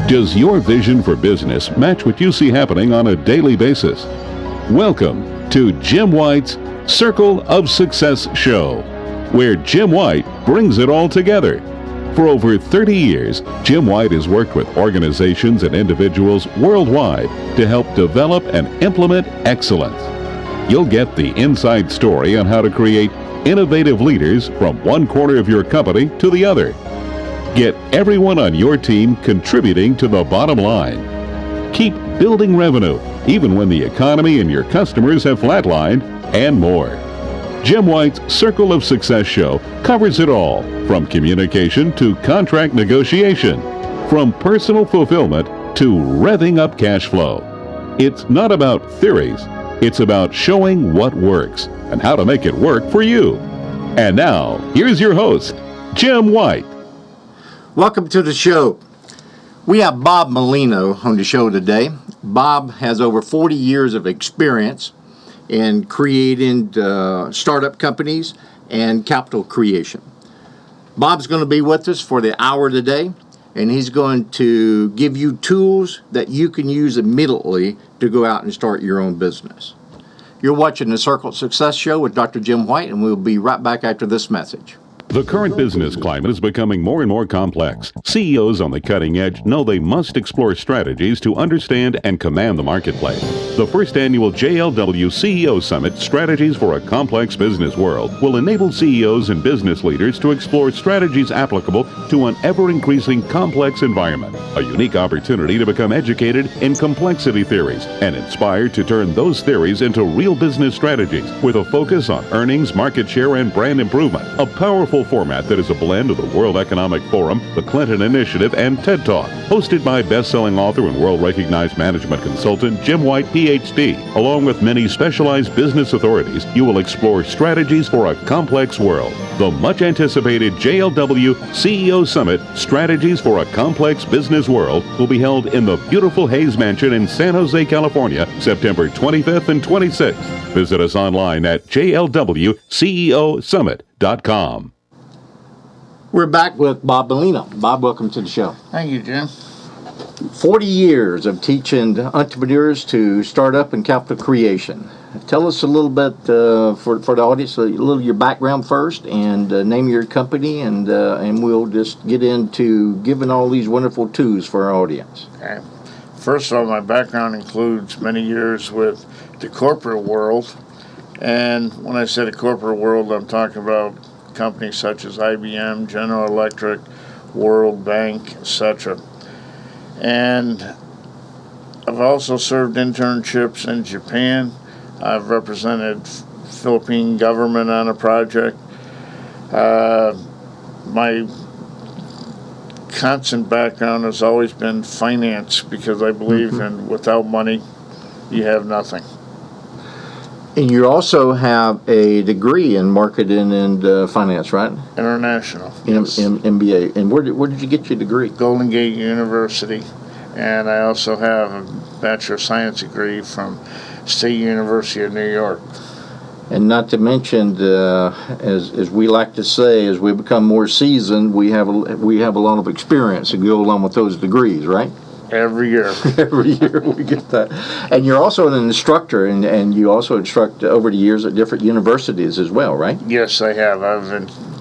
Does your vision for business match what you see happening on a daily basis? Welcome to Jim White's Circle of Success show, where Jim White brings it all together. For over 30 years, Jim White has worked with organizations and individuals worldwide to help develop and implement excellence. You'll get the inside story on how to create innovative leaders from one corner of your company to the other. Get everyone on your team contributing to the bottom line. Keep building revenue, even when the economy and your customers have flatlined, and more. Jim White's Circle of Success show covers it all, from communication to contract negotiation, from personal fulfillment to revving up cash flow. It's not about theories, it's about showing what works and how to make it work for you. And now, here's your host, Jim White. Welcome to the show. We have Bob Mellino on the show today. Bob has over 40 years of experience in creating startup companies and capital creation. Bob's going to be with us for the hour today, and he's going to give you tools that you can use immediately to go out and start your own business. You're watching the Circle of Success show with Dr. Jim White, and we'll be right back after this message. The current business climate is becoming more and more complex. CEOs on the cutting edge know they must explore strategies to understand and command the marketplace. The first annual JLW CEO Summit, Strategies for a Complex Business World, will enable CEOs and business leaders to explore strategies applicable to an ever-increasing complex environment. A unique opportunity to become educated in complexity theories and inspired to turn those theories into real business strategies with a focus on earnings, market share, and brand improvement. A powerful format that is a blend of the World Economic Forum, the Clinton Initiative, and TED Talk. Hosted by best-selling author and world-recognized management consultant Jim White, Ph.D. Along with many specialized business authorities, you will explore strategies for a complex world. The much-anticipated JLW CEO Summit, Strategies for a Complex Business World, will be held in the beautiful Hayes Mansion in San Jose, California, September 25th and 26th. Visit us online at jlwceosummit.com. We're back with Bob Mellino. Bob, welcome to the show. Thank you, Jim. 40 years of teaching entrepreneurs to start up and capital creation. Tell us a little bit for the audience, a little your background first, and name your company, and we'll just get into giving all these wonderful tools for our audience. Okay. First of all, my background includes many years with the corporate world, and when I say the corporate world, I'm talking about companies such as IBM, General Electric, World Bank, etc. And I've also served internships in Japan. I've represented Philippine government on a project. My constant background has always been finance because I believe in without money, you have nothing. And you also have a degree in marketing and finance, right? International. Yes. MBA. And where did you get your degree? Golden Gate University. And I also have a Bachelor of Science degree from State University of New York. And not to mention, as we like to say, as we become more seasoned, we have a lot of experience to go along with those degrees, right? Every year. Every year we get that. And you're also an instructor, and you also instruct over the years at different universities as well, right? Yes, I have. I've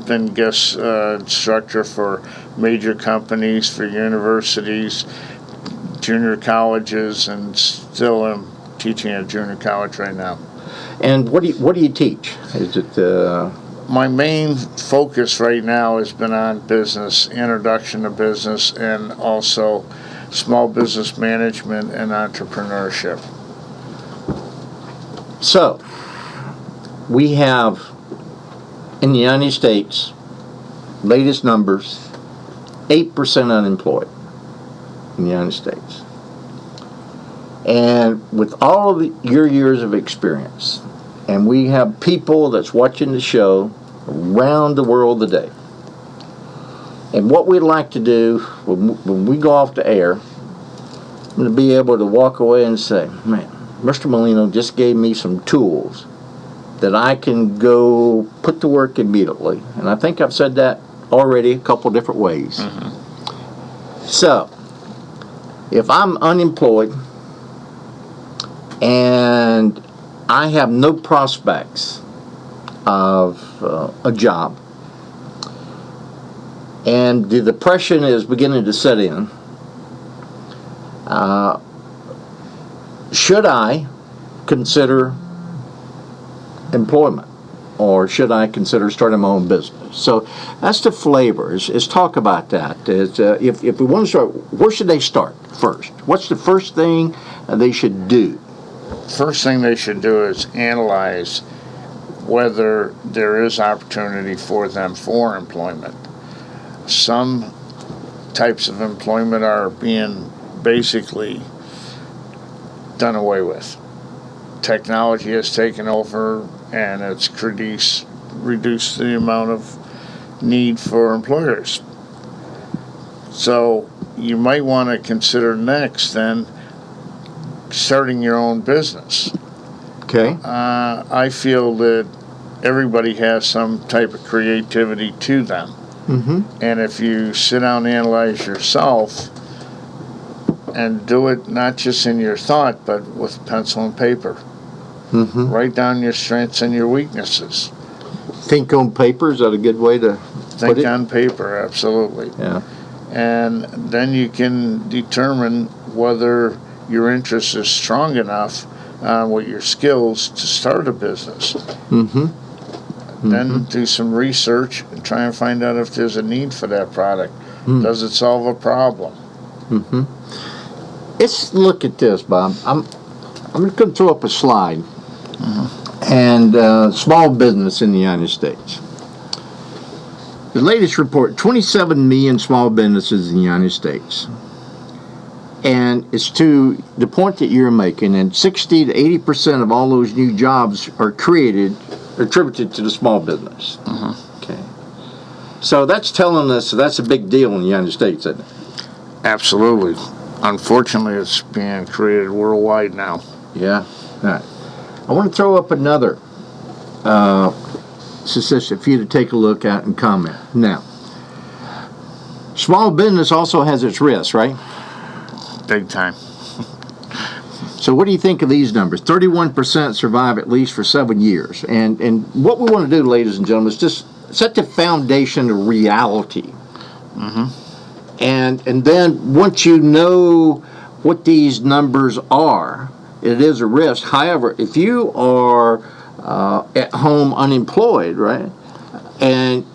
been guest instructor for major companies, for universities, junior colleges, and still am teaching at junior college right now. And what do you teach? Is it my main focus right now has been on business, introduction to business, and also small business management and entrepreneurship. So, we have in the United States, latest numbers, 8% unemployed in the United States. And with all of your years of experience, and we have people that's watching the show around the world today, and what we'd like to do when we go off the air, I'm going to be able to walk away and say, man, Mr. Mellino just gave me some tools that I can go put to work immediately. And I think I've said that already a couple different ways. So, If I'm unemployed and I have no prospects of a job, and the depression is beginning to set in, should I consider employment, or should I consider starting my own business? So that's the flavor. Is talk about that. If we want to start, where should they start first? What's the first thing they should do? First thing they should do is analyze whether there is opportunity for them for employment. Some types of employment are being basically done away with. Technology has taken over, and it's reduced the amount of need for employers. So you might want to consider next then starting your own business. Okay. I feel that everybody has some type of creativity to them. Mm-hmm. And if you sit down and analyze yourself and do it not just in your thought, but with pencil and paper. Mm-hmm. Write down your strengths and your weaknesses. Think on paper, is that a good way to Think put it? on paper, absolutely. Yeah. And then you can determine whether your interest is strong enough with your skills to start a business. Mm-hmm. Then do some research and try and find out if there's a need for that product. Does it solve a problem? Mm-hmm. Let's look at this, Bob. I'm going to throw up a slide. And small business in the United States. The latest report, 27 million small businesses in the United States. And it's to the point that you're making, and 60 to 80% of all those new jobs are attributed to the small business. Okay. So that's telling us that's a big deal in the United States, isn't it? Absolutely. Unfortunately, it's being created worldwide now. Yeah. All right. I want to throw up another statistic for you to take a look at and comment. Now, small business also has its risks, right? Big time. So what do you think of these numbers? 31% survive at least for 7 years. And what we want to do, ladies and gentlemen, is just set the foundation of reality. And then once you know what these numbers are, it is a risk. However, if you are at home unemployed, right, and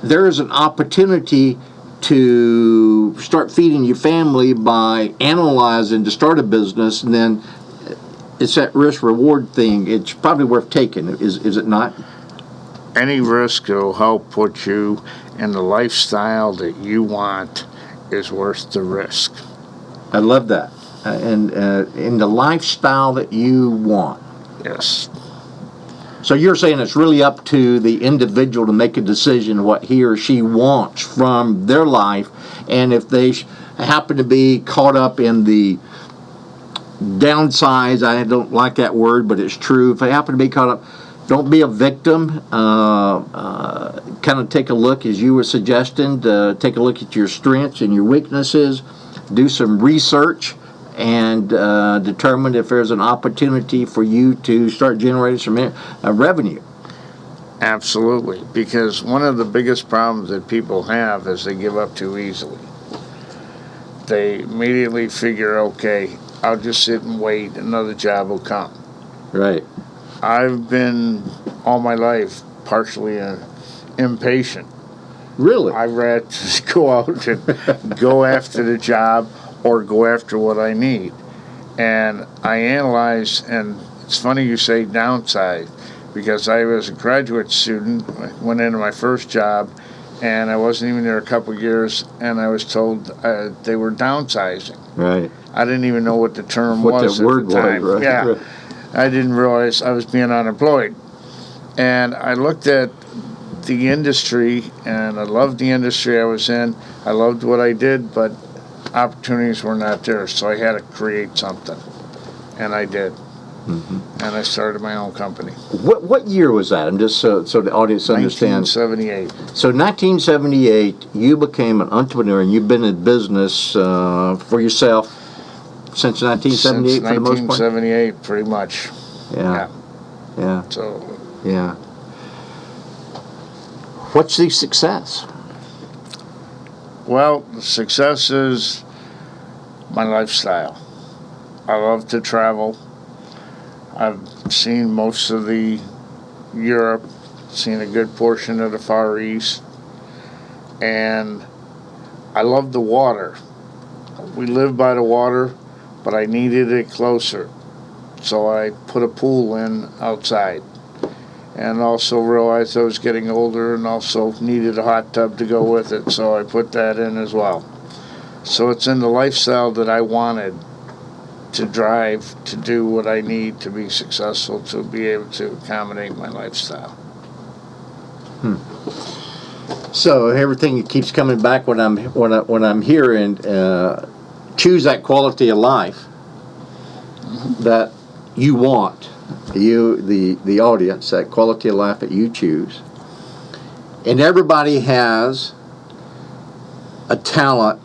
there is an opportunity to start feeding your family by analyzing to start a business, and then it's that risk-reward thing. It's probably worth taking, is it not? Any risk that will help put you in the lifestyle that you want is worth the risk. I love that. And in the lifestyle that you want. Yes. So you're saying it's really up to the individual to make a decision what he or she wants from their life, and if they happen to be caught up in the downsize, I don't like that word, but it's true. If they happen to be caught up, don't be a victim. Kind of take a look, as you were suggesting, take a look at your strengths and your weaknesses, do some research, and determine if there's an opportunity for you to start generating some revenue. Absolutely. Because one of the biggest problems that people have is they give up too easily. They immediately figure, okay, I'll just sit and wait, another job will come. Right. I've been all my life partially impatient. Really? I'd rather just go out and go after the job or go after what I need. And I analyze, and it's funny you say downsize, because I was a graduate student, went into my first job, and I wasn't even there a couple years, and I was told they were downsizing. Right. I didn't even know what the term What was that word at the time. was, right? Yeah. Right. I didn't realize I was being unemployed. And I looked at the industry, and I loved the industry I was in. I loved what I did, but opportunities were not there, so I had to create something. And I did. and I started my own company. What year was that? I'm just so the audience understands. 1978. So 1978, you became an entrepreneur, and you've been in business for yourself since 1978 Since for the most part? 1978, pretty much. Yeah. So, Yeah. What's the success? well, the success is my lifestyle. I love to travel. I've seen most of the Europe, seen a good portion of the Far East, and I love the water. We live by the water, but I needed it closer, so I put a pool in outside, and also realized I was getting older and also needed a hot tub to go with it, so I put that in as well. So it's in the lifestyle that I wanted to drive to do what I need to be successful, to be able to accommodate my lifestyle. So everything keeps coming back when I'm hearing choose that quality of life that you want, the audience, that quality of life that you choose. And everybody has a talent.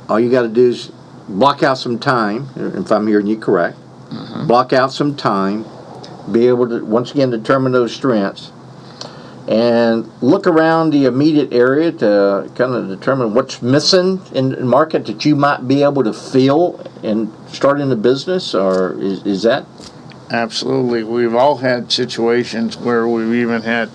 All you got to do is block out some time, if I'm hearing you correct. Block out some time, be able to once again determine those strengths, and look around the immediate area to kind of determine what's missing in the market that you might be able to fill and start in the business, or is that? Absolutely. We've all had situations where we've even had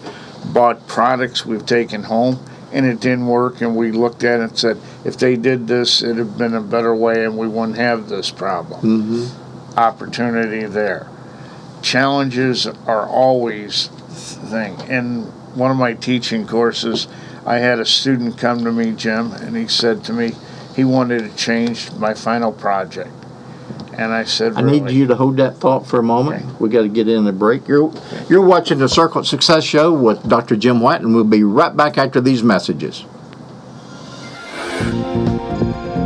bought products we've taken home and it didn't work, and we looked at it and said, if they did this, it'd have been a better way and we wouldn't have this problem. Opportunity there. Challenges are always the thing. In one of my teaching courses, I had a student come to me, Jim, and he said to me he wanted to change my final project. And I said, I need you to hold that thought for a moment. Okay. We got to get in a break. You're watching the Circle of Success Show with Dr. Jim White, and we'll be right back after these messages.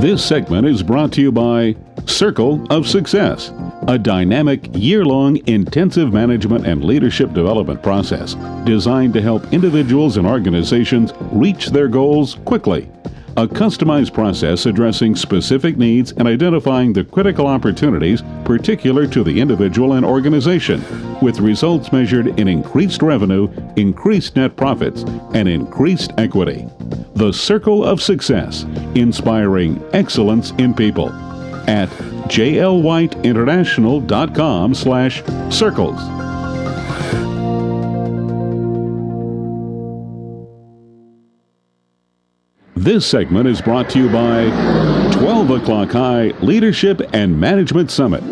This segment is brought to you by Circle of Success, a dynamic, year-long intensive management and leadership development process designed to help individuals and organizations reach their goals quickly. A customized process addressing specific needs and identifying the critical opportunities particular to the individual and organization, with results measured in increased revenue, increased net profits, and increased equity. The Circle of Success, inspiring excellence in people. At jlwhiteinternational.com/circles. This segment is brought to you by 12 O'Clock High Leadership and Management Summit.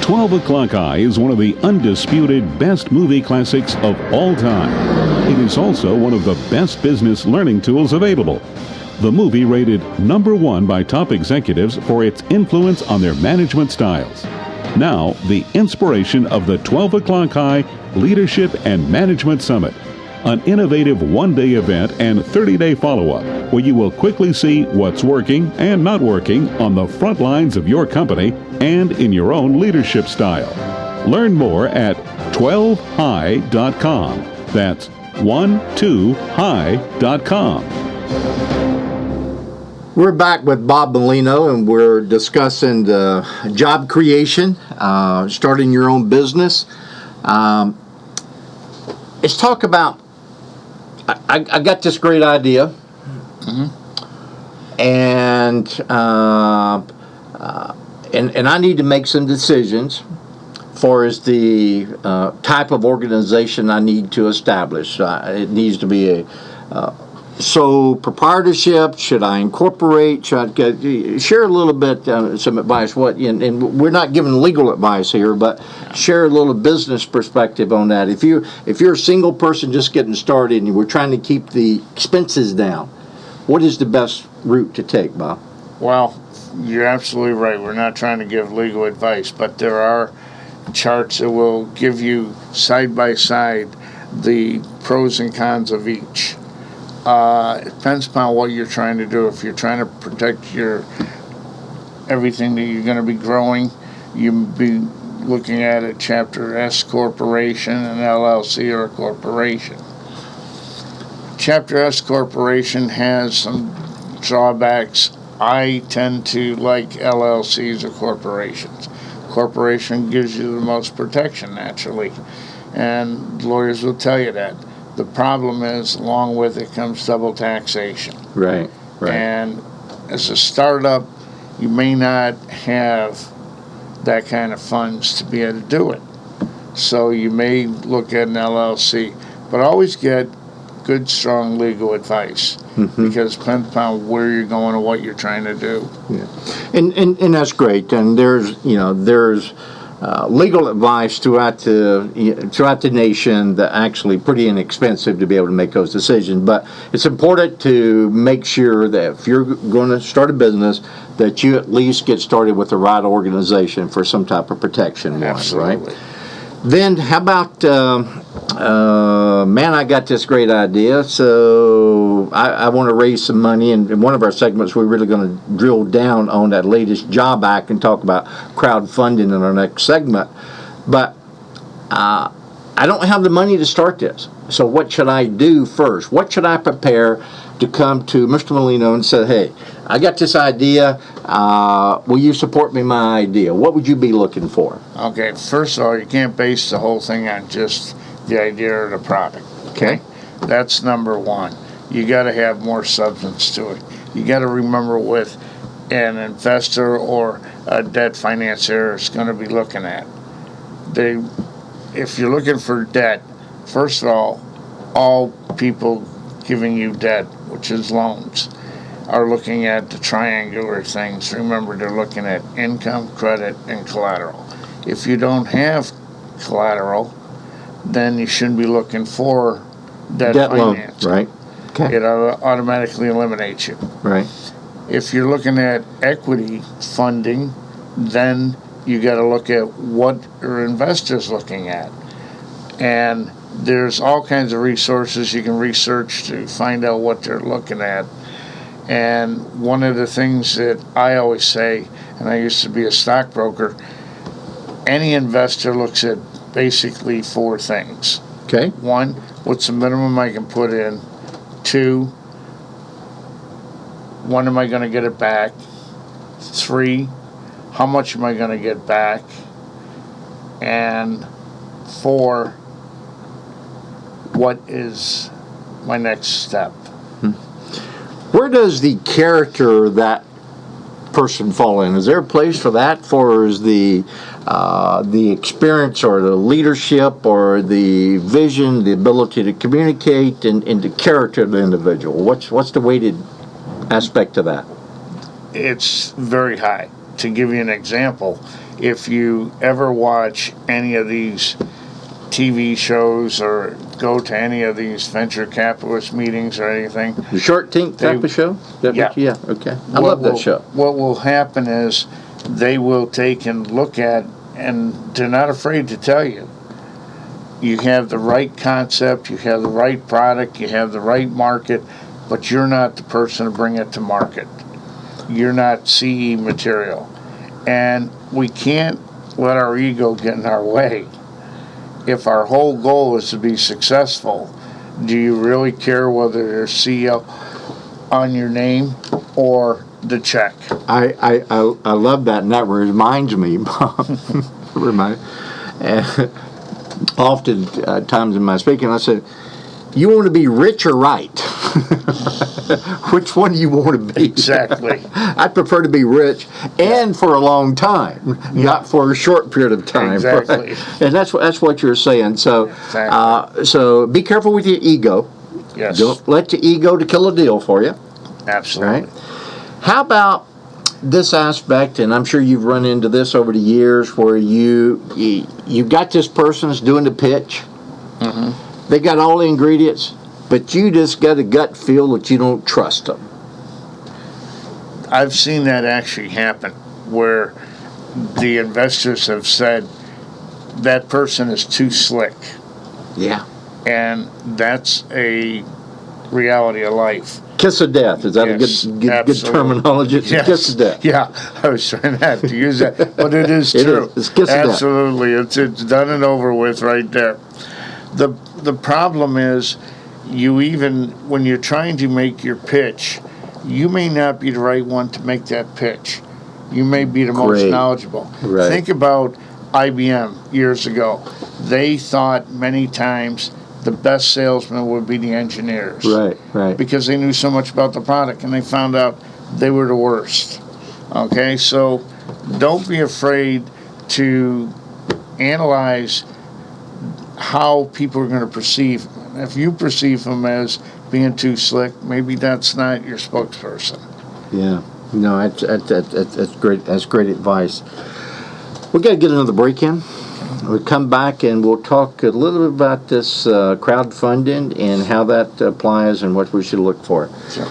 12 O'Clock High is one of the undisputed best movie classics of all time. It is also one of the best business learning tools available. The movie rated #1 by top executives for its influence on their management styles. Now, the inspiration of the 12 O'Clock High Leadership and Management Summit, an innovative one-day event and 30-day follow-up where you will quickly see what's working and not working on the front lines of your company and in your own leadership style. Learn more at 12high.com. That's 12high.com. We're back with Bob Mellino, and we're discussing job creation, starting your own business. Let's talk about, I got this great idea, and I need to make some decisions far as the type of organization I need to establish. It needs to be a sole proprietorship. Should I incorporate? Should I share a little bit, some advice? And we're not giving legal advice here, but share a little business perspective on that. If you're a single person just getting started and we're trying to keep the expenses down, what is the best route to take, Bob? Well, you're absolutely right. We're not trying to give legal advice, but there are charts that will give you side by side the pros and cons of each. It depends upon what you're trying to do. If you're trying to protect everything that you're going to be growing, you looking at a Chapter S corporation, an LLC, or a corporation. Chapter S corporation has some drawbacks. I tend to like LLCs or corporations. Corporation gives you the most protection, naturally, and lawyers will tell you that. The problem is, along with it comes double taxation. Right. And as a startup, you may not have that kind of funds to be able to do it. So you may look at an LLC, but always get good, strong legal advice, because it depends upon where you're going and what you're trying to do. Yeah. And that's great. And there's legal advice throughout the nation that actually pretty inexpensive to be able to make those decisions. But it's important to make sure that if you're going to start a business, that you at least get started with the right organization for some type of protection. Absolutely. Right? Then how about, man, I got this great idea, so I want to raise some money. And in one of our segments, we're really going to drill down on that latest job act and talk about crowdfunding in our next segment. But I don't have the money to start this. So what should I do first? What should I prepare to come to Mr. Mellino and say, hey, I got this idea. Will you support me in my idea? What would you be looking for? Okay, first of all, you can't base the whole thing on just the idea or the product. Okay? That's number one. You got to have more substance to it. You got to remember with an investor or a debt financier is going to be looking at. If you're looking for debt, first of all people giving you debt, which is loans, are looking at the triangular things. Remember, they're looking at income, credit, and collateral. If you don't have collateral, then you shouldn't be looking for debt financing. Loan, right? Okay. It automatically eliminates you. Right. If you're looking at equity funding, then you got to look at what are investors looking at. And there's all kinds of resources you can research to find out what they're looking at. And one of the things that I always say, and I used to be a stockbroker, any investor looks at basically four things. Okay. One, what's the minimum I can put in? Two, when am I going to get it back? Three, how much am I going to get back? And four, what is my next step? Where does the character of that person fall in? Is there a place for that, for is the experience or the leadership or the vision, the ability to communicate, and the character of the individual? What's the weighted aspect of that? It's very high. To give you an example, if you ever watch any of these TV shows or go to any of these venture capitalist meetings or anything. The Shark Tank type of show? Yeah, okay. I love that show. What will happen is they will take and look at, and they're not afraid to tell you, you have the right concept, you have the right product, you have the right market, but you're not the person to bring it to market. You're not CE material. And we can't let our ego get in our way. If our whole goal is to be successful, do you really care whether there's CEO on your name or the check? I love that, and that reminds me, Bob. Often times in my speaking, I said, you want to be rich or right? Which one do you want to be? Exactly. I prefer to be rich and for a long time, not for a short period of time. Exactly. Right? And that's what you're saying. So, Exactly. So be careful with your ego. Yes. Don't let your ego to kill a deal for you. Absolutely. Right? How about this aspect, and I'm sure you've run into this over the years, where you've got this person that's doing the pitch. Mm-hmm. They got all the ingredients, but you just got a gut feel that you don't trust them. I've seen that actually happen, where the investors have said that person is too slick. Yeah. And that's a reality of life. Kiss of death. Is that Yes, a good absolutely. terminology? It's a kiss of death. Yeah, I was trying not to use that, but it is It true. is. It's kiss of death. Absolutely, it's done and over with right there. The problem is, when you're trying to make your pitch, you may not be the right one to make that pitch. You may be the most Great. knowledgeable. Right. Think about IBM years ago. They thought many times the best salesmen would be the engineers. Right. Because they knew so much about the product, and they found out they were the worst. Okay, so don't be afraid to analyze how people are going to perceive. If you perceive them as being too slick, maybe that's not your spokesperson. Yeah. No, that's great. That's great advice. We got to get another break in. We'll come back and we'll talk a little bit about this crowdfunding and how that applies and what we should look for. Sure.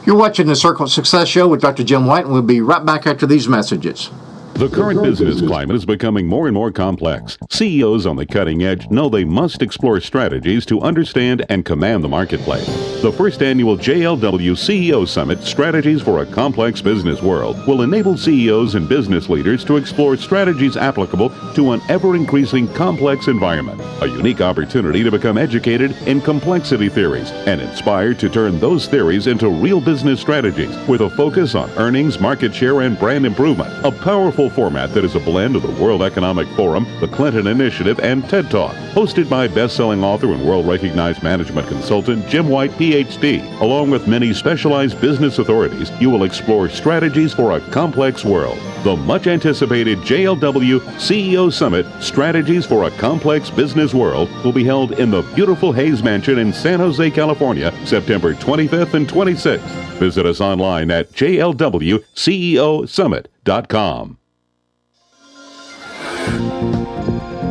You're watching the Circle of Success Show with Dr. Jim White, and we'll be right back after these messages. The current business climate is becoming more and more complex. CEOs on the cutting edge know they must explore strategies to understand and command the marketplace. The first annual JLW CEO Summit, Strategies for a Complex Business World, will enable CEOs and business leaders to explore strategies applicable to an ever-increasing complex environment. A unique opportunity to become educated in complexity theories and inspired to turn those theories into real business strategies with a focus on earnings, market share, and brand improvement. A powerful format that is a blend of the World Economic Forum, the Clinton Initiative, and TED Talk. Hosted by best-selling author and world-recognized management consultant Jim White, Ph.D. Along with many specialized business authorities, you will explore strategies for a complex world. The much-anticipated JLW CEO Summit, Strategies for a Complex Business World, will be held in the beautiful Hayes Mansion in San Jose, California, September 25th and 26th. Visit us online at jlwceosummit.com.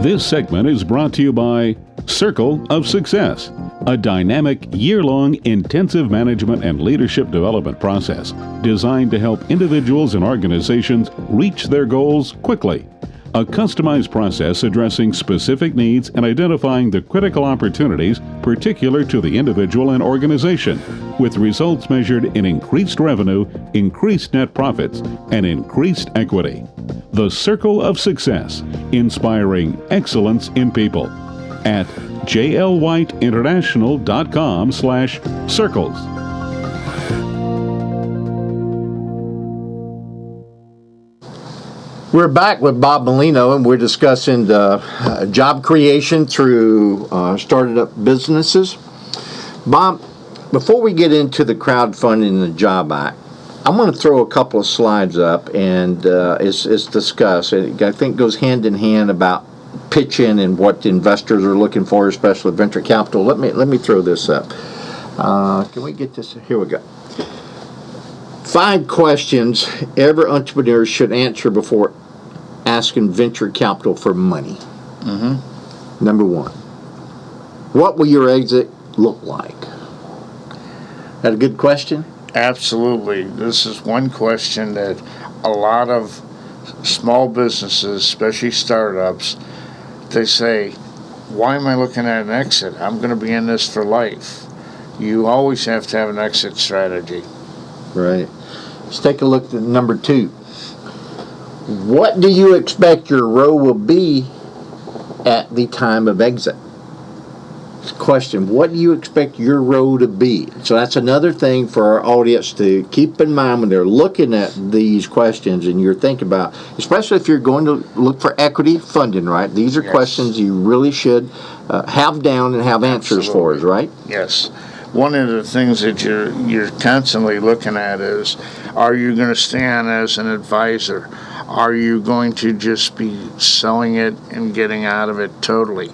This segment is brought to you by Circle of Success, a dynamic, year-long intensive management and leadership development process designed to help individuals and organizations reach their goals quickly. A customized process addressing specific needs and identifying the critical opportunities particular to the individual and organization, with results measured in increased revenue, increased net profits, and increased equity. The Circle of Success, inspiring excellence in people. At jlwhiteinternational.com/circles. We're back with Bob Mellino, and we're discussing the job creation through started up businesses. Bob, before we get into the crowdfunding and the Job Act, I'm going to throw a couple of slides up, and it's discussed. I think it goes hand in hand about pitching and what investors are looking for, especially venture capital. Let me throw this up. Can we get this? Here we go. 5 questions every entrepreneur should answer before asking venture capital for money. Mm-hmm. Number 1, what will your exit look like? That a good question? Absolutely. This is one question that a lot of small businesses, especially startups, they say, why am I looking at an exit? I'm going to be in this for life. You always have to have an exit strategy. Right. Let's take a look at number 2. What do you expect your role will be at the time of exit? Question, what do you expect your role to be? So that's another thing for our audience to keep in mind when they're looking at these questions, and you're thinking about, especially if you're going to look for equity funding, right? These are questions you really should have down and have answers for us, right? Yes. One of the things that you're constantly looking at is, are you going to stay on as an advisor? Are you going to just be selling it and getting out of it totally?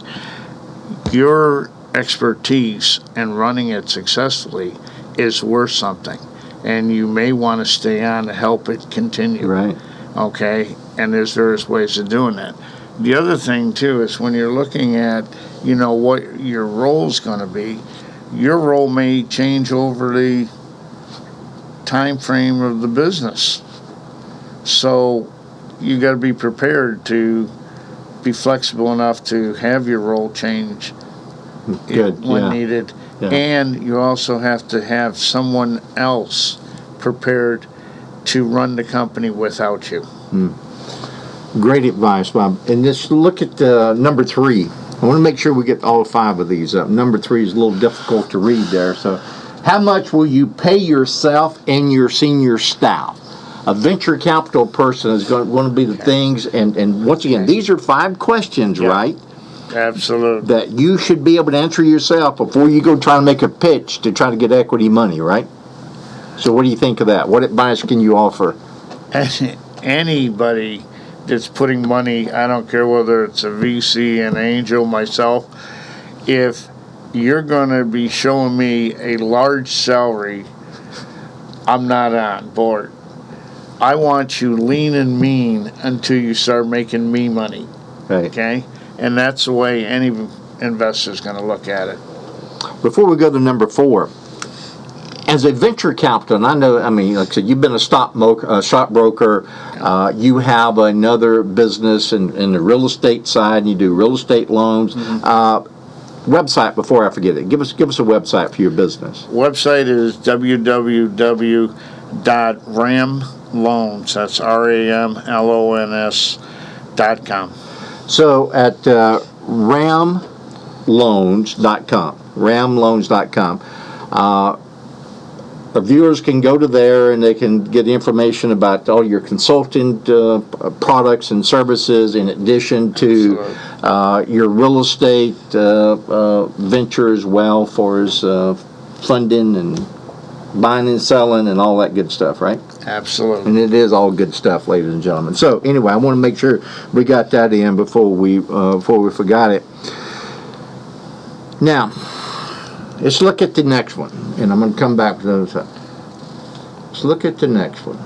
Your expertise in running it successfully is worth something, and you may want to stay on to help it continue. Right. Okay? And there's various ways of doing that. The other thing, too, is when you're looking at, what your role's going to be, your role may change over the time frame of the business. So you got to be prepared to be flexible enough to have your role change when needed, Yeah. And you also have to have someone else prepared to run the company without you. Great advice, Bob. And just look at number 3. I want to make sure we get all 5 of these up. Number 3 is a little difficult to read there. So, how much will you pay yourself and your senior staff? A venture capital person is going to be the things, and once again, these are 5 questions, right? Absolutely. That you should be able to answer yourself before you go try to make a pitch to try to get equity money, right? So what do you think of that? What advice can you offer? Anybody that's putting money, I don't care whether it's a VC, an angel, myself, if you're going to be showing me a large salary, I'm not on board. I want you lean and mean until you start making me money. Right. Okay? And that's the way any investor is going to look at it. Before we go to number 4, as a venture capital, and I mean, like I said, you've been a stockbroker. You have another business in the real estate side, and you do real estate loans. Website, before I forget it, give us a website for your business. Website is www.ramloans. That's RAMLONS.com. So at ramloans.com, the viewers can go to there and they can get information about all your consultant products and services, in addition to your real estate venture as well, for as funding and buying and selling and all that good stuff, right? Absolutely. And it is all good stuff, ladies and gentlemen. So anyway, I want to make sure we got that in before we forgot it. Now, let's look at the next one, and I'm going to come back to the other side. Let's look at the next one.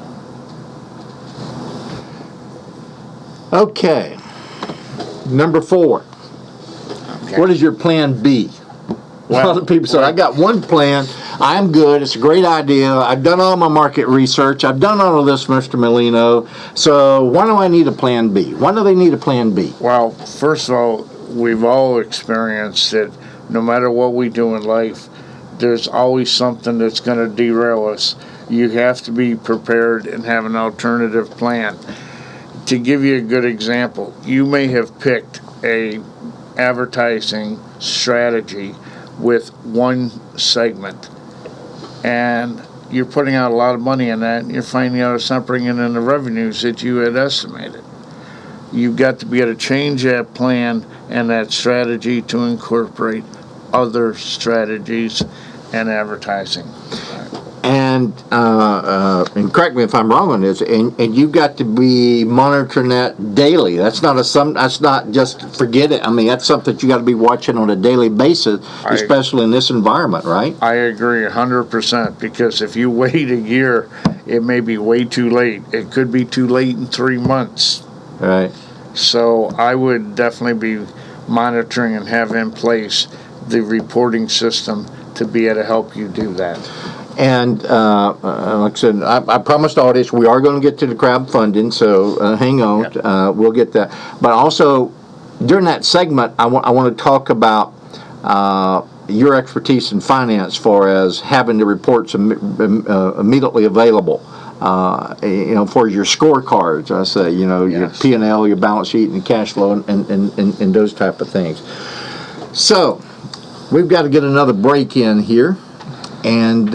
Okay, number 4. Okay. What is your plan B? A lot of people say, I got one plan, I'm good, it's a great idea, I've done all my market research, I've done all of this, Mr. Mellino, so why do I need a plan B? Why do they need a plan B? Well, first of all, we've all experienced that no matter what we do in life, there's always something that's going to derail us. You have to be prepared and have an alternative plan. To give you a good example, you may have picked a advertising strategy with one segment, and you're putting out a lot of money in that, and you're finding out it's not bringing in the revenues that you had estimated. You've got to be able to change that plan and that strategy to incorporate other strategies and advertising. And correct me if I'm wrong on this, and you've got to be monitoring that daily. That's not just forget it. I mean, that's something that you got to be watching on a daily basis, especially in this environment, right? I agree 100%, because if you wait a year, it may be way too late. It could be too late in 3 months. Right. So I would definitely be monitoring and have in place the reporting system to be able to help you do that. And like I said, I promised the audience we are going to get to the crowdfunding, so hang on. Yep. We'll get that. But also, during that segment, I want to talk about your expertise in finance, far as having the reports immediately available. For your scorecards, I say, your P&L, your balance sheet, and cash flow, and those type of things. So, we've got to get another break in here. And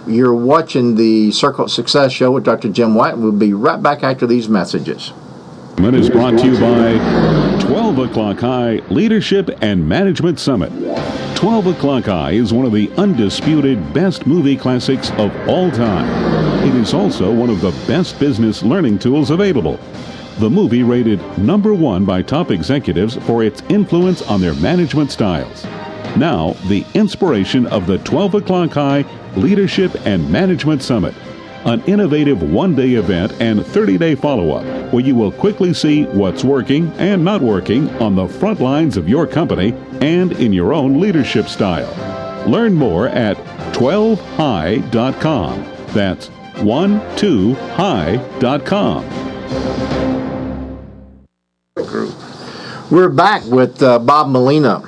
you're watching the Circle of Success show with Dr. Jim White. We'll be right back after these messages. It is brought to you by 12 O'Clock High Leadership and Management Summit. 12 O'Clock High is one of the undisputed best movie classics of all time. It is also one of the best business learning tools available. The movie rated #1 by top executives for its influence on their management styles. Now, the inspiration of the 12 O'Clock High Leadership and Management Summit, an innovative one-day event and 30-day follow-up where you will quickly see what's working and not working on the front lines of your company and in your own leadership style. Learn more at 12high.com. That's 12high.com. We're back with Bob Mellino.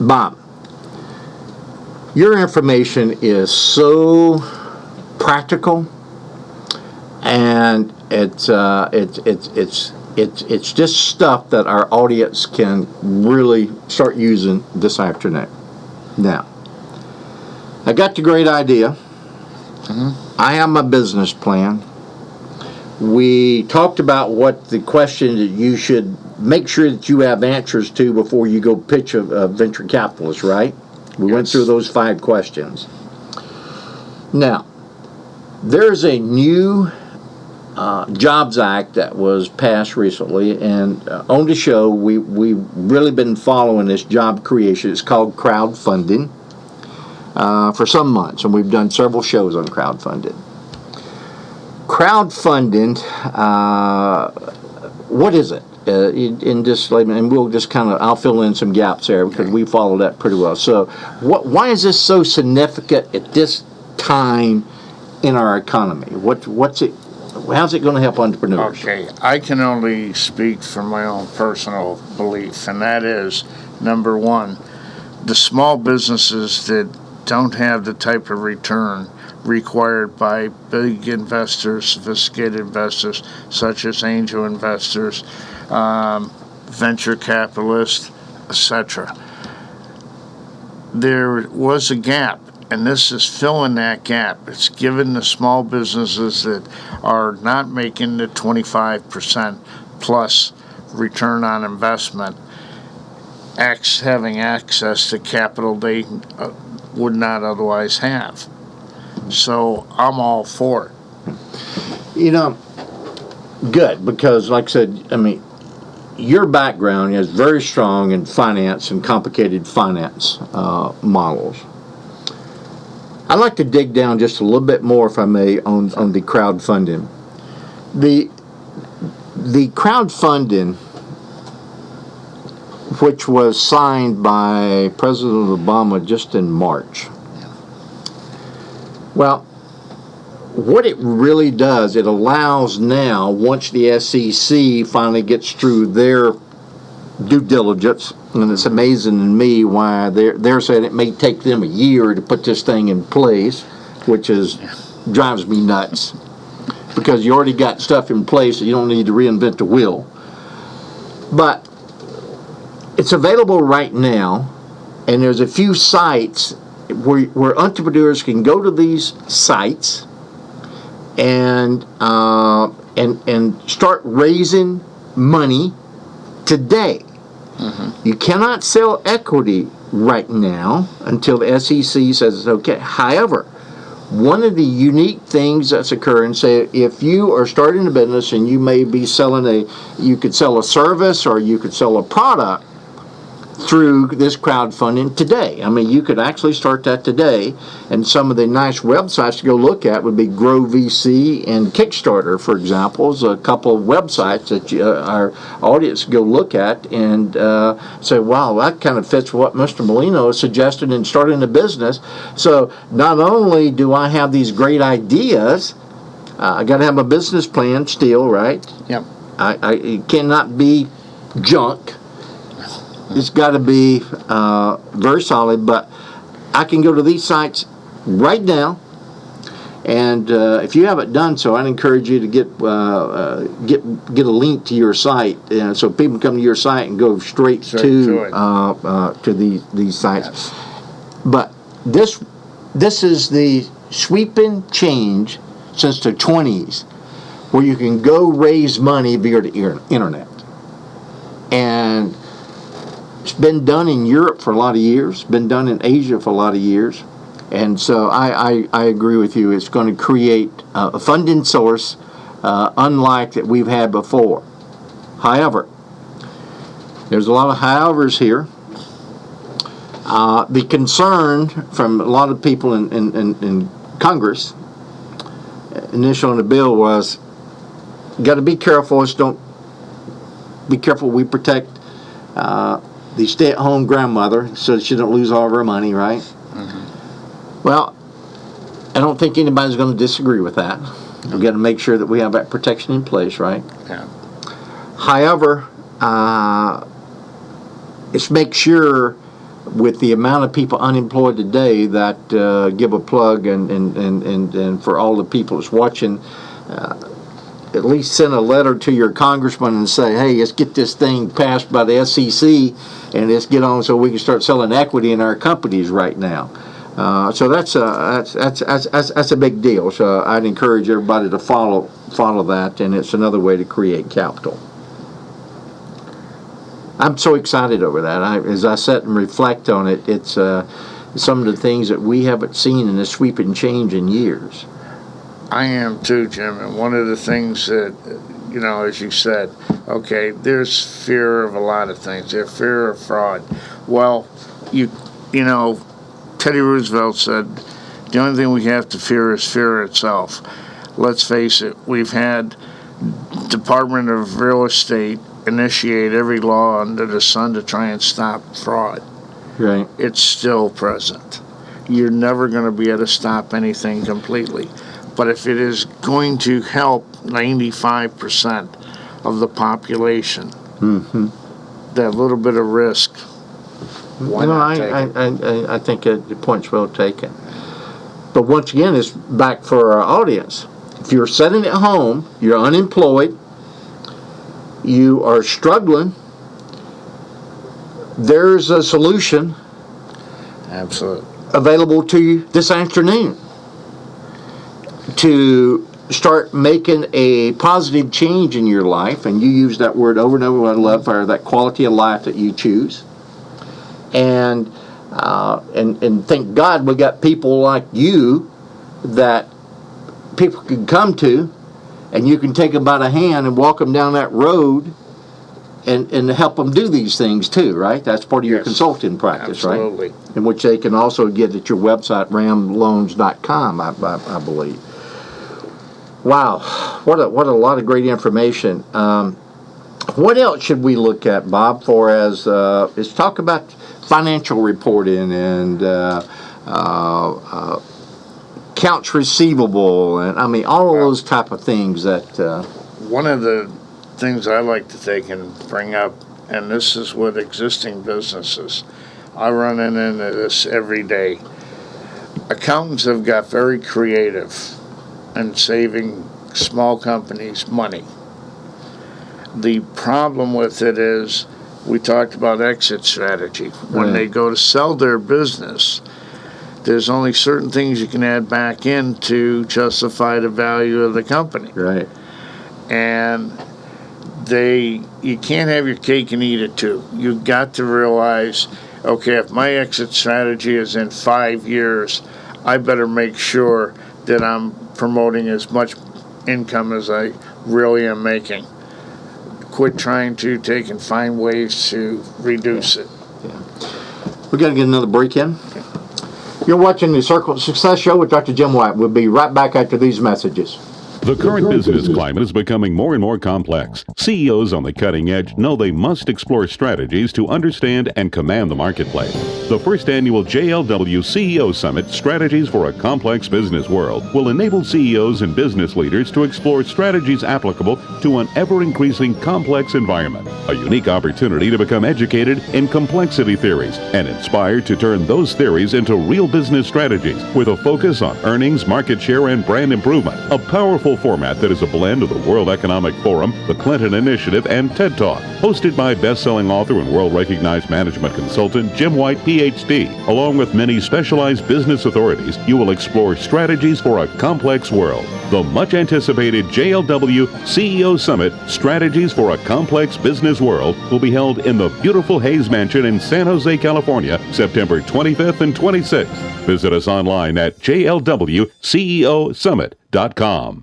Bob, Your information is so practical, and it's just stuff that our audience can really start using this afternoon. Now, I got the great idea. I have my business plan. We talked about what the questions that you should make sure that you have answers to before you go pitch a venture capitalist, right? We went through those 5 questions. Now, there's a new Jobs Act that was passed recently, and on the show, we've really been following this job creation. It's called crowdfunding for some months, and we've done several shows on crowdfunding. Crowdfunding, what is it? In this, and we'll just I'll fill in some gaps there because we follow that pretty well. So, why is this so significant at this time in our economy? What's it? How's it going to help entrepreneurs? Okay, I can only speak from my own personal belief, and that is, number one, the small businesses that don't have the type of return required by big investors, sophisticated investors, such as angel investors, venture capitalists, etc. There was a gap, and this is filling that gap. It's giving the small businesses that are not making the 25% plus return on investment having access to capital they would not otherwise have. So I'm all for it. Good, because like I said, your background is very strong in finance and complicated finance models. I'd like to dig down just a little bit more, if I may, on the crowdfunding. The crowdfunding, which was signed by President Obama just in March. Well, what it really does, it allows now, once the SEC finally gets through their due diligence, and it's amazing to me why they're saying it may take them a year to put this thing in place, which drives me nuts, because you already got stuff in place, so you don't need to reinvent the wheel. But it's available right now, and there's a few sites where entrepreneurs can go to these sites and start raising money today. You cannot sell equity right now until the SEC says it's okay. However, one of the unique things that's occurring, say if you are starting a business and you may be you could sell a service or you could sell a product through this crowdfunding today. You could actually start that today, and some of the nice websites to go look at would be Grow VC and Kickstarter, for example. Is a couple of websites that our audience go look at and say, wow, that kind of fits what Mr. Mellino suggested in starting a business. So not only do I have these great ideas, I got to have a business plan still, right? Yep. It cannot be junk. It's got to be very solid, but I can go to these sites right now, and if you haven't done so, I'd encourage you to get a link to your site, so people come to your site and go straight to these sites. Yes. But this is the sweeping change since the 20s, where you can go raise money via the internet, and it's been done in Europe for a lot of years, been done in Asia for a lot of years, and so I agree with you. It's going to create a funding source unlike that we've had before. However, there's a lot of however's here. The concern from a lot of people in Congress, initial in the bill, was got to be careful. Be careful we protect the stay-at-home grandmother so she don't lose all of her money, right? Well, I don't think anybody's going to disagree with that. We've got to make sure that we have that protection in place, right? Yeah. However, it's make sure with the amount of people unemployed today, that give a plug and for all the people that's watching, at least send a letter to your congressman and say, hey, let's get this thing passed by the SEC and let's get on so we can start selling equity in our companies right now. So that's a big deal. So I'd encourage everybody to follow that, and it's another way to create capital. I'm so excited over that. As I sit and reflect on it, it's some of the things that we haven't seen in a sweeping change in years. I am too, Jim. And one of the things that, as you said, okay, there's fear of a lot of things. There's fear of fraud. Well, Teddy Roosevelt said, the only thing we have to fear is fear itself. Let's face it, we've had Department of Real Estate initiate every law under the sun to try and stop fraud. Right. It's still present. You're never going to be able to stop anything completely. But if it is going to help 95% of the population, that little bit of risk, why not take it? I think the point's well taken. But once again, it's back for our audience. If you're sitting at home, you're unemployed, you are struggling, there's a solution Absolutely. available to you this afternoon to start making a positive change in your life. And you use that word over and over. I love that quality of life that you choose. And thank God we got people like you that people can come to, and you can take them by the hand and walk them down that road and help them do these things too, right? That's part of your consulting practice, absolutely. Right? In which they can also get at your website, ramloans.com, I believe. Wow, what a lot of great information. What else should we look at, Bob, for as is talk about financial reporting and accounts receivable, and all of those type of things that... One of the things I like to take and bring up, and this is with existing businesses, I run into this every day. Accountants have got very creative in saving small companies money. The problem with it is, we talked about exit strategy. When they go to sell their business, there's only certain things you can add back in to justify the value of the company. Right. And you can't have your cake and eat it too. You've got to realize, okay, if my exit strategy is in 5 years, I better make sure that I'm promoting as much income as I really am making. Quit trying to take and find ways to reduce it. Yeah. We're going to get another break in. Okay. You're watching the Circle of Success Show with Dr. Jim White. We'll be right back after these messages. The current business climate is becoming more and more complex. CEOs on the cutting edge know they must explore strategies to understand and command the marketplace. The first annual JLW CEO Summit, Strategies for a Complex Business World, will enable CEOs and business leaders to explore strategies applicable to an ever-increasing complex environment. A unique opportunity to become educated in complexity theories and inspired to turn those theories into real business strategies with a focus on earnings, market share, and brand improvement. A powerful format that is a blend of the World Economic Forum, the Clinton Initiative, and TED Talk. Hosted by best-selling author and world-recognized management consultant Jim White, Ph.D. Along with many specialized business authorities, you will explore strategies for a complex world. The much-anticipated JLW CEO Summit, Strategies for a Complex Business World, will be held in the beautiful Hayes Mansion in San Jose, California, September 25th and 26th. Visit us online at jlwceosummit.com.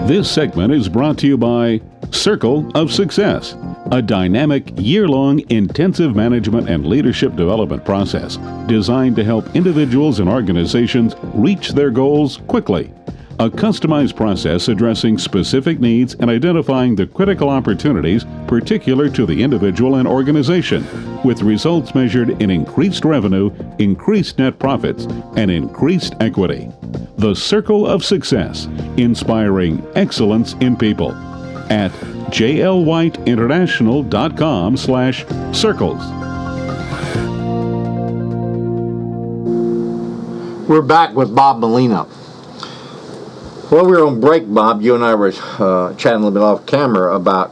This segment is brought to you by Circle of Success, a dynamic, year-long intensive management and leadership development process designed to help individuals and organizations reach their goals quickly. A customized process addressing specific needs and identifying the critical opportunities particular to the individual and organization, with results measured in increased revenue, increased net profits, and increased equity. The Circle of Success, inspiring excellence in people at jlwhiteinternational.com/circles. We're back with Bob Mellino. Well, we were on break, Bob. You and I were chatting a little bit off camera about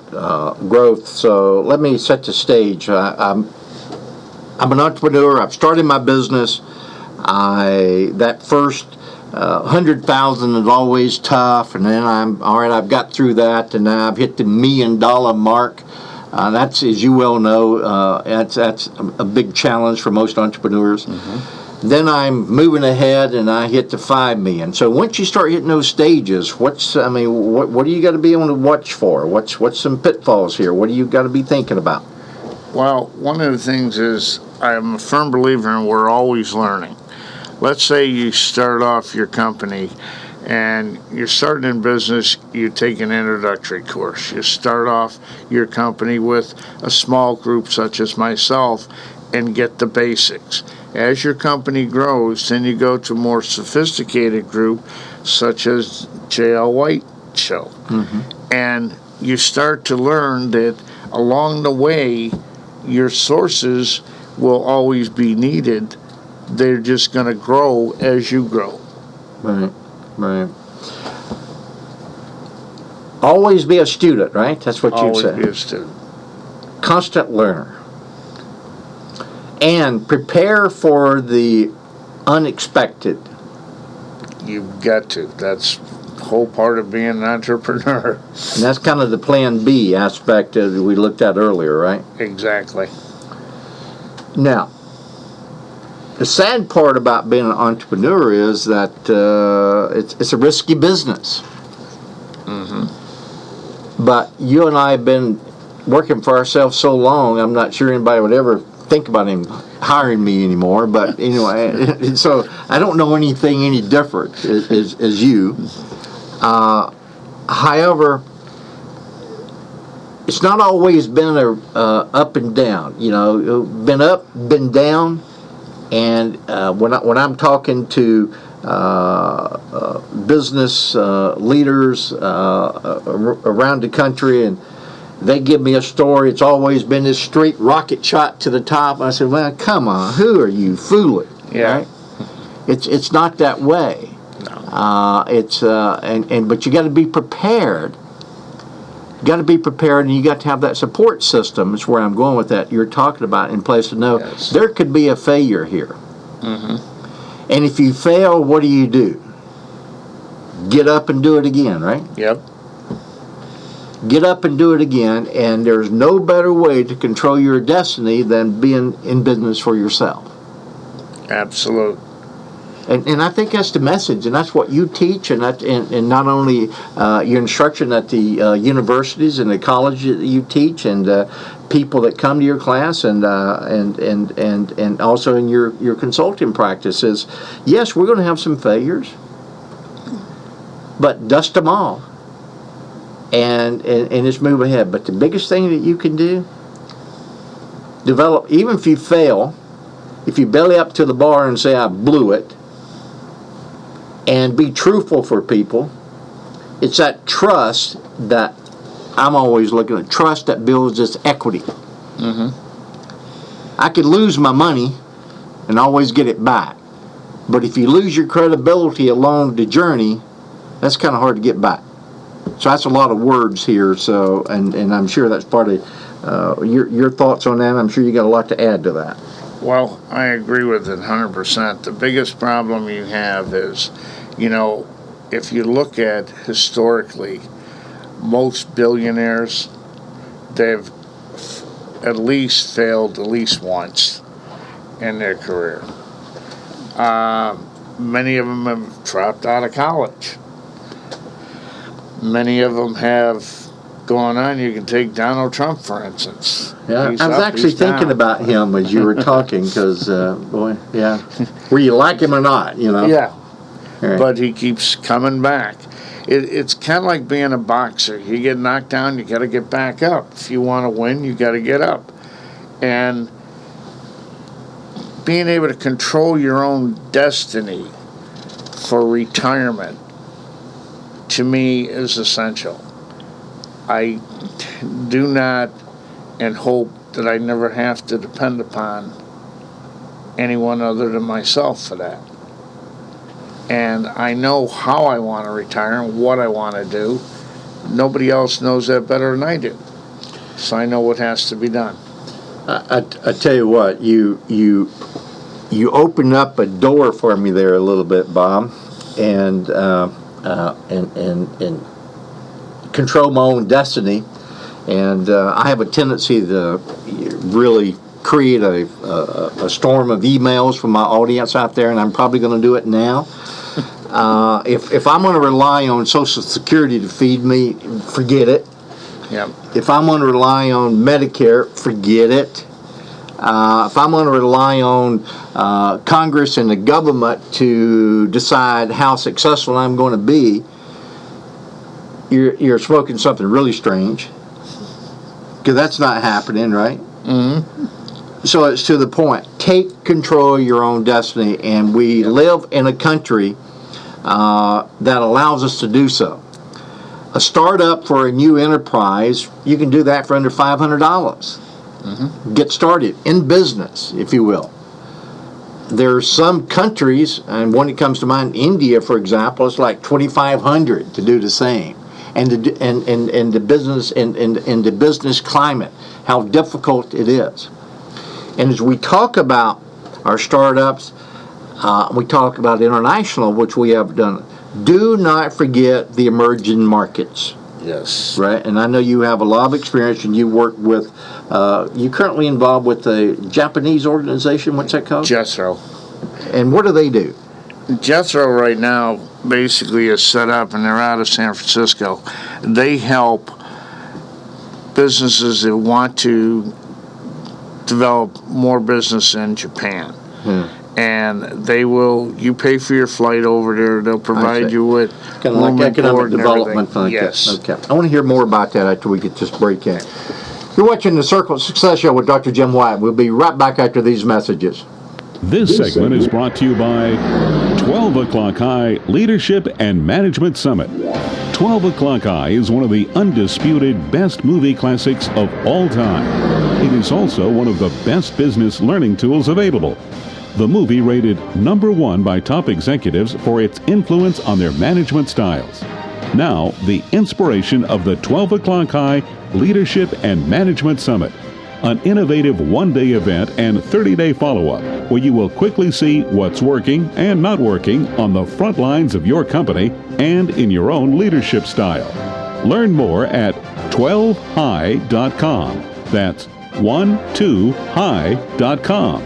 growth. So let me set the stage. I'm an entrepreneur. I've started my business. That first 100,000 is always tough, and then I've got through that, and now I've hit the $1 million mark. That's, as you well know, that's a big challenge for most entrepreneurs. Mm-hmm. Then I'm moving ahead, and I hit the 5 million. So once you start hitting those stages, what do you got to be on the watch for? What's some pitfalls here? What do you got to be thinking about? Well, one of the things is I'm a firm believer in we're always learning. Let's say you start off your company and you're starting in business, you take an introductory course. You start off your company with a small group such as myself and get the basics. As your company grows, then you go to a more sophisticated group such as J.L. White Show. Mm-hmm. And you start to learn that along the way, your sources will always be needed. They're just going to grow as you grow. Right. Always be a student, right? That's what you'd say. Always be a student. Constant learner. And prepare for the unexpected. You've got to. That's the whole part of being an entrepreneur. And that's kind of the plan B aspect that we looked at earlier, right? Exactly. Now, the sad part about being an entrepreneur is that it's a risky business. Mm-hmm. But you and I have been working for ourselves so long, I'm not sure anybody would ever think about him hiring me anymore. But anyway, so I don't know anything any different as you. However, it's not always been a up and down. Been up, been down. And when I'm talking to business leaders around the country, and they give me a story, it's always been this straight rocket shot to the top. I said, well, come on, who are you fooling? Yeah. Right? It's not that way. No. But you got to be prepared. You got to be prepared, and you got to have that support system. Is where I'm going with that. You're talking about in place to know there could be a failure here. Mm-hmm. And if you fail, what do? Get up and do it again, right? Yep. Get up and do it again, and there's no better way to control your destiny than being in business for yourself. Absolutely. And I think that's the message, and that's what you teach, and not only your instruction at the universities and the college that you teach, and people that come to your class, and also in your consulting practices. Yes, we're going to have some failures, but dust them all, and just move ahead. But the biggest thing that you can do, develop, even if you fail, if you belly up to the bar and say, I blew it, and be truthful for people. It's that trust that I'm always looking at. Trust that builds this equity. Mm-hmm. I could lose my money and always get it back. But if you lose your credibility along the journey, that's kind of hard to get back. So that's a lot of words here. So and I'm sure that's part of your thoughts on that. I'm sure you got a lot to add to that. Well, I agree with it 100%. The biggest problem you have is, if you look at historically, most billionaires, they've at least failed at least once in their career. Many of them have dropped out of college. Many of them have gone on. You can take Donald Trump, for instance. Yeah, I was actually thinking about him as you were talking, because, boy, yeah. Whether you like him or not, Yeah. Right. But he keeps coming back. It's kind of like being a boxer. You get knocked down, you got to get back up. If you want to win, you got to get up. And being able to control your own destiny for retirement, to me, is essential. I do not and hope that I never have to depend upon anyone other than myself for that. And I know how I want to retire and what I want to do. Nobody else knows that better than I do. So I know what has to be done. I tell you what, you opened up a door for me there a little bit, Bob, and control my own destiny. And I have a tendency to really create a storm of emails from my audience out there, and I'm probably going to do it now. If I'm going to rely on Social Security to feed me, forget it. Yep. If I'm going to rely on Medicare, forget it. If I'm going to rely on Congress and the government to decide how successful I'm going to be, you're smoking something really strange. Because that's not happening, right? Mm-hmm. So it's to the point. Take control of your own destiny, and we live in a country that allows us to do so. A startup for a new enterprise, you can do that for under $500. Mm-hmm. Get started in business, if you will. There are some countries, and one that comes to mind, India, for example, it's like $2,500 to do the same. And the business climate, how difficult it is. And as we talk about our startups, we talk about international, which we have done. Do not forget the emerging markets. Yes. Right, and I know you have a lot of experience, and you work with. You're currently involved with a Japanese organization. What's that called? Jethro. And what do they do? Jethro right now basically is set up, and they're out of San Francisco. They help businesses that want to develop more business in Japan. And they will, you pay for your flight over there, they'll provide you with kind of like economic development. Like yes. Okay. I want to hear more about that after we get this break in. You're watching the Circle of Success Show with Dr. Jim White. We'll be right back after these messages. This segment is brought to you by 12 O'Clock High Leadership and Management Summit. 12 O'Clock High is one of the undisputed best movie classics of all time. It is also one of the best business learning tools available. The movie rated #1 by top executives for its influence on their management styles. Now, the inspiration of the 12 O'Clock High Leadership and Management Summit, an innovative one-day event and 30-day follow-up where you will quickly see what's working and not working on the front lines of your company and in your own leadership style. Learn more at 12high.com. That's 12high.com.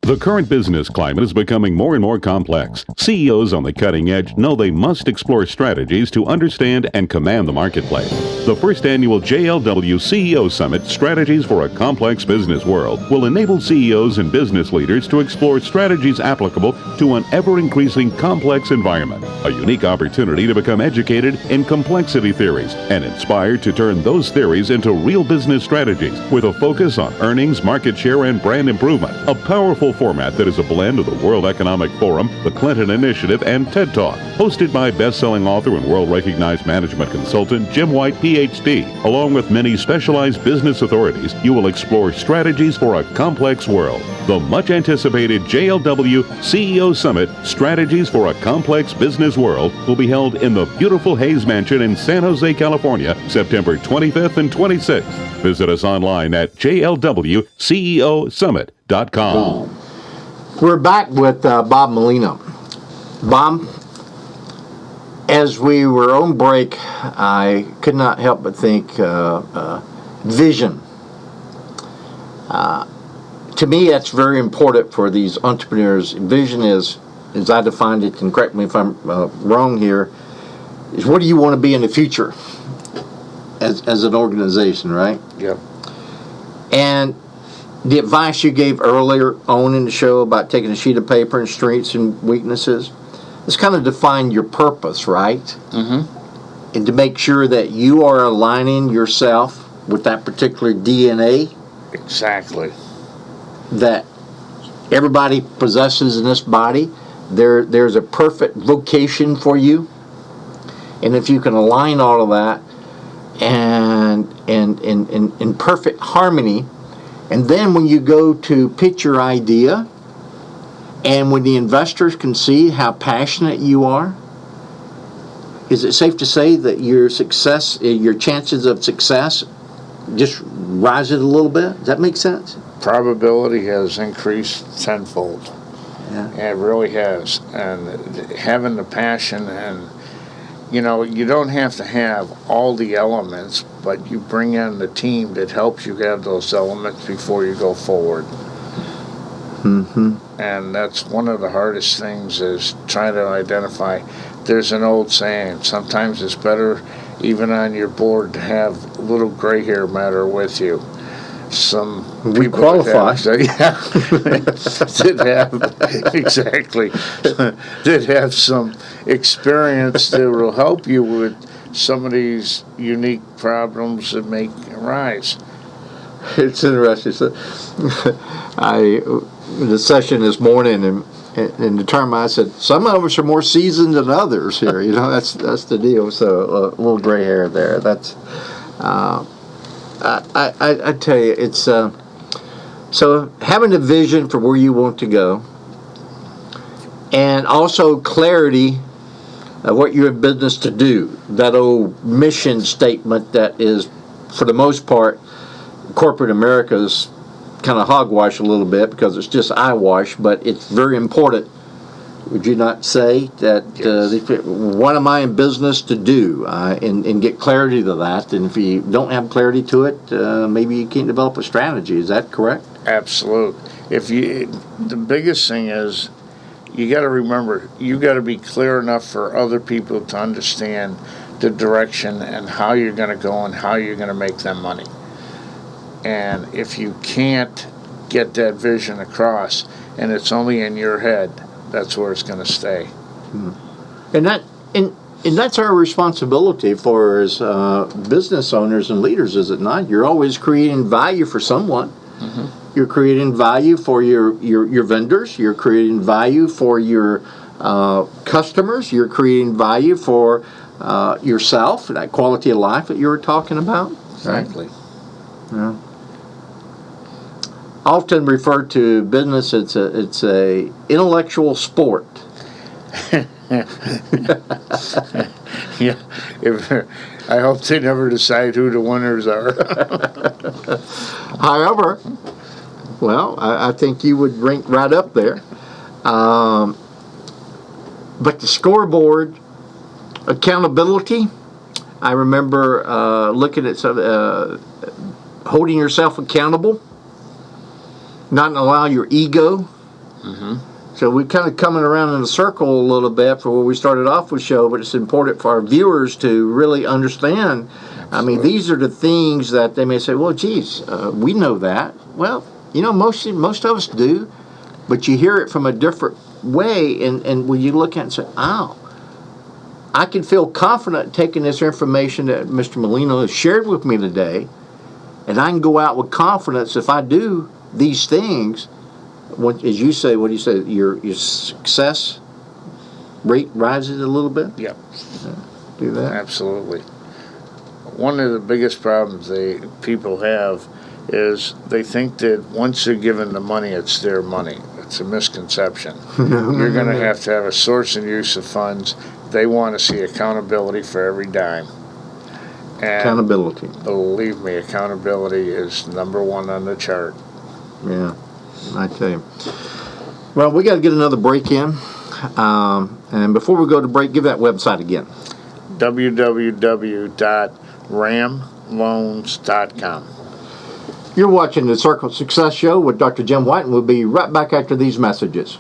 The current business climate is becoming more and more complex. CEOs on the cutting edge know they must explore strategies to understand and command the marketplace. The first annual JLW CEO Summit, Strategies for a Complex Business World, will enable CEOs and business leaders to explore strategies applicable to an ever-increasing complex environment. A unique opportunity to become educated in complexity theories and inspired to turn those theories into real business strategies with a focus on earnings, market share, and brand improvement. A powerful format that is a blend of the World Economic Forum, the Clinton Initiative, and TED Talk. Hosted by best-selling author and world-recognized management consultant Jim White, PhD. Along with many specialized business authorities, you will explore strategies for a complex world. The much-anticipated JLW CEO Summit, Strategies for a Complex Business World, will be held in the beautiful Hayes Mansion in San Jose, California, September 25th and 26th. Visit us online at jlwceosummit.com. We're back with Bob Mellino. Bob, as we were on break, I could not help but think vision. To me, that's very important for these entrepreneurs. Vision is, as I defined it, and correct me if I'm wrong here, is what do you want to be in the future as an organization, right? Yep. And the advice you gave earlier on in the show about taking a sheet of paper and strengths and weaknesses, it's kind of define your purpose, right? Mm-hmm. And to make sure that you are aligning yourself with that particular DNA. Exactly. That everybody possesses in this body. There's a perfect vocation for you. And if you can align all of that and in perfect harmony, and then when you go to pitch your idea, and when the investors can see how passionate you are, is it safe to say that your chances of success just rise it a little bit? Does that make sense? Probability has increased tenfold. Yeah. It really has. And having the passion, and you don't have to have all the elements, but you bring in the team that helps you have those elements before you go forward. Mm-hmm. And that's one of the hardest things, is trying to identify. There's an old saying, sometimes it's better even on your board to have a little gray hair matter with you. Some we people qualify. That have some experience that will help you with some of these unique problems that may arise. It's interesting. So, the session this morning, and the term I said, some of us are more seasoned than others here. That's the deal. So a little gray hair there. That's I tell you, it's so having a vision for where you want to go, and also clarity of what you're in business to do. That old mission statement that is, for the most part, corporate America's kind of hogwash a little bit, because it's just eyewash, but it's very important. Would you not say that? Yes. What am I in business to do, and get clarity to that? And if you don't have clarity to it, maybe you can't develop a strategy. Is that correct? Absolute. The biggest thing is, you got to remember, you got to be clear enough for other people to understand the direction and how you're going to go and how you're going to make them money. And if you can't get that vision across, and it's only in your head, that's where it's going to stay. And that's our responsibility for as business owners and leaders, is it not? You're always creating value for someone. Mm-hmm. You're creating value for your vendors. You're creating value for your customers. You're creating value for yourself, that quality of life that you were talking about. Exactly. Right? Yeah. Often referred to business, it's a intellectual sport. Yeah. I hope they never decide who the winners are. However, well, I think you would rank right up there. But the scoreboard, accountability, I remember looking at some holding yourself accountable, not allow your ego. Mm-hmm. So we're kind of coming around in a circle a little bit for where we started off with show, but it's important for our viewers to really understand. Absolutely. I mean, these are the things that they may say, well, geez, we know that. Well, most of us do, but you hear it from a different way, and when you look at it and say, oh, I can feel confident taking this information that Mr. Mellino has shared with me today, and I can go out with confidence if I do these things. As you say, what do you say? Your success rate rises a little bit? Yep. Do that? Absolutely. One of the biggest problems people have is they think that once they're given the money, it's their money. It's a misconception. You're going to have a source and use of funds. They want to see accountability for every dime. And accountability. Believe me, accountability is number one on the chart. Yeah, I tell you. Well, we got to get another break in. And before we go to break, give that website again. www.ramloans.com. You're watching the Circle of Success Show with Dr. Jim White, and we'll be right back after these messages.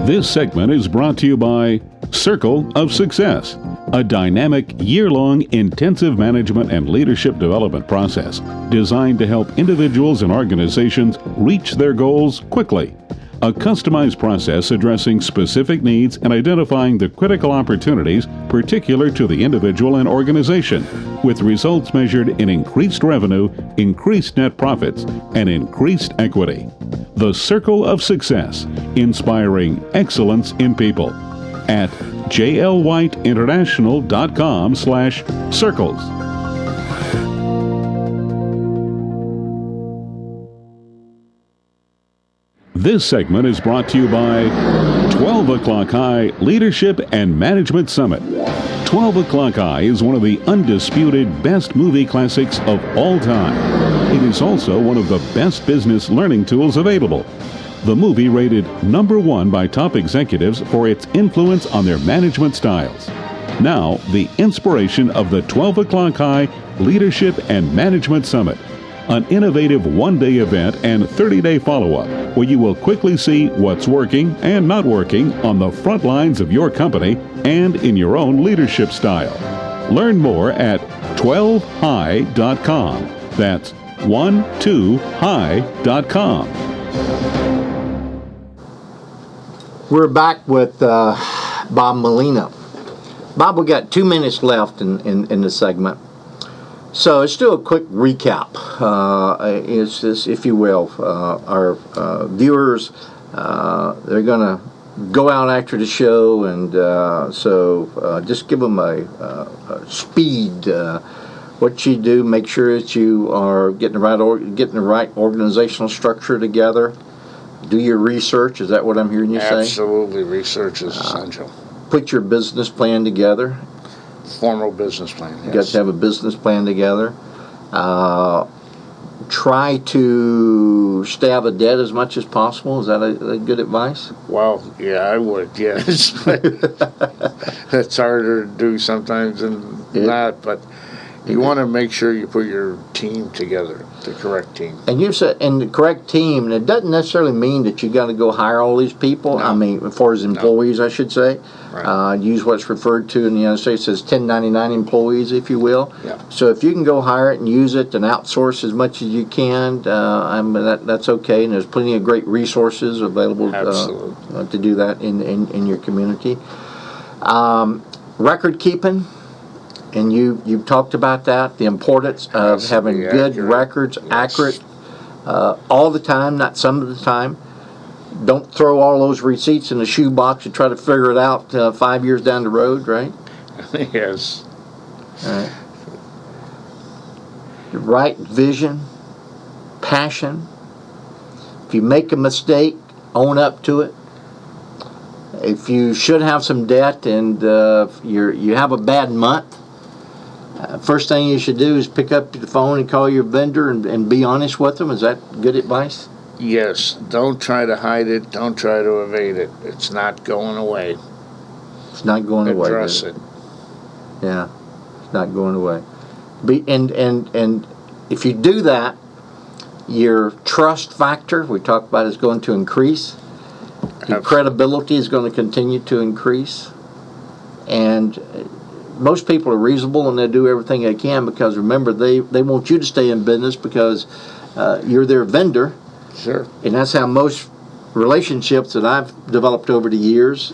This segment is brought to you by Circle of Success, a dynamic, year-long intensive management and leadership development process designed to help individuals and organizations reach their goals quickly. A customized process addressing specific needs and identifying the critical opportunities particular to the individual and organization, with results measured in increased revenue, increased net profits, and increased equity. The Circle of Success, inspiring excellence in people. at jlwhiteinternational.com/circles. This segment is brought to you by 12 O'Clock High Leadership and Management Summit. 12 O'Clock High is one of the undisputed best movie classics of all time. It is also one of the best business learning tools available. The movie rated #1 by top executives for its influence on their management styles. Now, the inspiration of the 12 O'Clock High Leadership and Management Summit, an innovative one-day event and 30-day follow-up where you will quickly see what's working and not working on the front lines of your company and in your own leadership style. Learn more at 12high.com. That's 12high.com. We're back with Bob Mellino. Bob, we got 2 minutes left in the segment. So let's do a quick recap. It's this, if you will, our viewers, they're going to go out after the show, and so just give them a speed. What you do, make sure that you are getting the right organizational structure together. Do your research. Is that what I'm hearing you say? Absolutely, research is essential. Put your business plan together. Formal business plan, yes. You got to have a business plan together. Try to stay out of debt as much as possible. Is that a good advice? Well, yeah, I would, yes. That's harder to do sometimes than not, but you want to make sure you put your team together, the correct team. And you said, and the correct team, and it doesn't necessarily mean that you got to go hire all these people. No. I mean, as far as employees, I should say. Right. Use what's referred to in the United States as 1099 employees, if you will. Yeah. So if you can go hire it and use it and outsource as much as you can, that's okay. And there's plenty of great resources available to do that in your community. Record keeping. And you've talked about that, the importance of having good records, accurate, all the time, not some of the time. Don't throw all those receipts in a shoebox and try to figure it out 5 years down the road, right? Yes. All right. The right vision, passion. If you make a mistake, own up to it. If you should have some debt and you have a bad month, first thing you should do is pick up the phone and call your vendor and be honest with them. Is that good advice? Yes. Don't try to hide it. Don't try to evade it. It's not going away. It's not going away. Address it. Yeah, it's not going away. And if you do that, your trust factor we talked about is going to increase. Your credibility is going to continue to increase. And most people are reasonable and they do everything they can because remember they want you to stay in business because you're their vendor. Sure. And that's how most relationships that I've developed over the years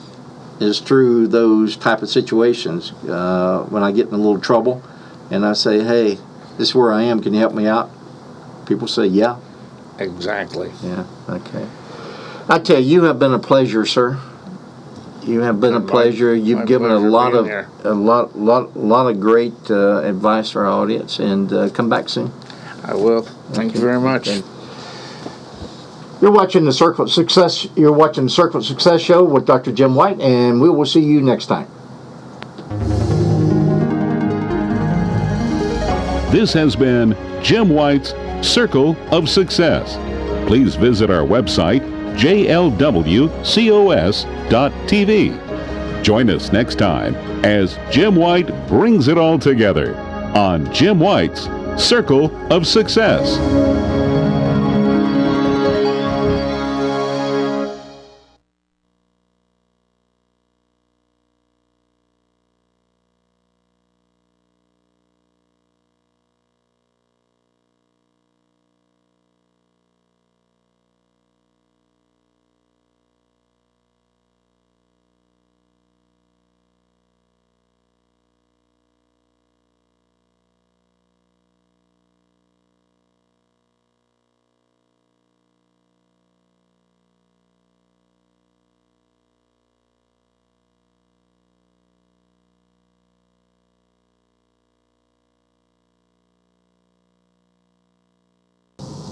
is through those type of situations. When I get in a little trouble and I say, hey, this is where I am, can you help me out? People say, yeah. Exactly. Yeah, okay. I tell you, you have been a pleasure, sir. You have been a pleasure. You've given a lot of great advice for our audience, and come back soon. I will. Thank you very much. Okay. You're watching the Circle of Success. You're watching the Circle of Success show with Dr. Jim White, and we will see you next time. This has been Jim White's Circle of Success. Please visit our website, jlwcos.tv. Join us next time as Jim White brings it all together on Jim White's Circle of Success.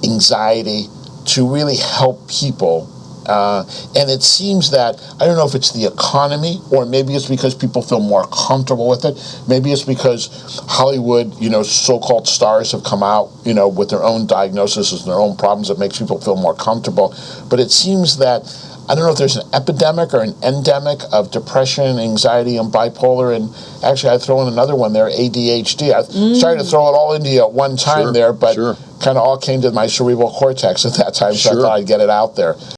anxiety to really help people. And it seems that, I don't know if it's the economy, or maybe it's because people feel more comfortable with it. Maybe it's because Hollywood, so-called stars have come out, with their own diagnoses and their own problems that makes people feel more comfortable. But it seems that, I don't know if there's an epidemic or an endemic of depression, anxiety, and bipolar. And actually, I throw in another one there, ADHD. I started to throw it all into you at one time there, but kind of all came to my cerebral cortex at that time, so I thought I'd get it out there.